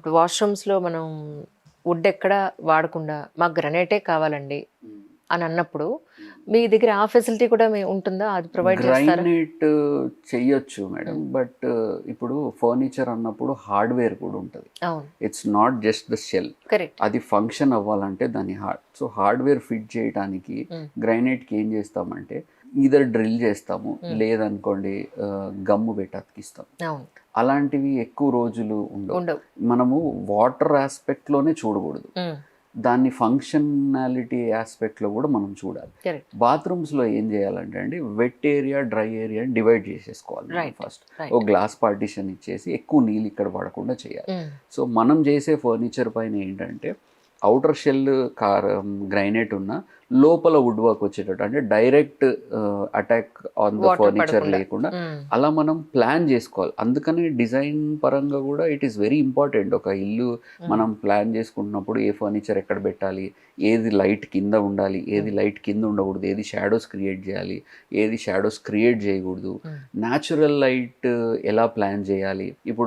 ఇప్పుడు వాష్రూమ్స్లో మనం వుడ్ ఎక్కడ వాడకుండా మాకు గ్రనైటే కావాలండి అని అన్నప్పుడు మీ దగ్గర ఆ ఫెసిలిటీ కూడా ఉంటుందా? అది ప్రొవైడ్ చేస్తారా? గ్రైనేట్ చెయ్యొచ్చు మేడం, బట్ ఇప్పుడు ఫర్నిచర్ అన్నప్పుడు హార్డ్వేర్ కూడా ఉంటుంది. అవును, it's not just the shell. Correct. అది ఫంక్షన్ అవ్వాలంటే దాని హార్డ్వేర్ ఫిట్ చేయడానికి గ్రైనేట్కి ఏం చేస్తామంటే ఈధర్ డ్రిల్ చేస్తాము, లేదనుకోండి గమ్ము పెట్టి అతికిస్తాం. అవును, అలాంటివి ఎక్కువ రోజులు ఉండవు. ఉండవు. మనము వాటర్ ఆస్పెక్ట్లోనే చూడకూడదు, దాన్ని ఫంక్షనాలిటీ ఆస్పెక్ట్లో కూడా మనం చూడాలి. కరెక్ట్. బాత్రూమ్స్లో ఏం చేయాలంటే అండి, wet area dry area divide చేసేసుకోవాలి. Right, first right. ఓ గ్లాస్ పార్టీషన్ ఇచ్చేసి ఎక్కువ నీళ్ళు ఇక్కడ పడకుండా చేయాలి. సో మనం చేసే ఫర్నిచర్ పైన ఏంటంటే అవుటర్ షెల్ గ్రైనేట్ ఉన్న లోపల వుడ్ వర్క్ వచ్చేటట్టు, అంటే direct attack on the Water furniture పడకుండా. లేకుండా అలా మనం ప్లాన్ చేసుకోవాలి. అందుకని డిజైన్ పరంగా కూడా ఇట్ ఈస్ వెరీ ఇంపార్టెంట్. ఒక ఇల్లు మనం ప్లాన్ చేసుకుంటున్నప్పుడు ఏ ఫర్నిచర్ ఎక్కడ పెట్టాలి, ఏది లైట్ కింద ఉండాలి, ఏది లైట్ కింద ఉండకూడదు, ఏది షాడోస్ క్రియేట్ చేయాలి, ఏది షాడోస్ క్రియేట్ చేయకూడదు, న్యాచురల్ లైట్ ఎలా ప్లాన్ చేయాలి. ఇప్పుడు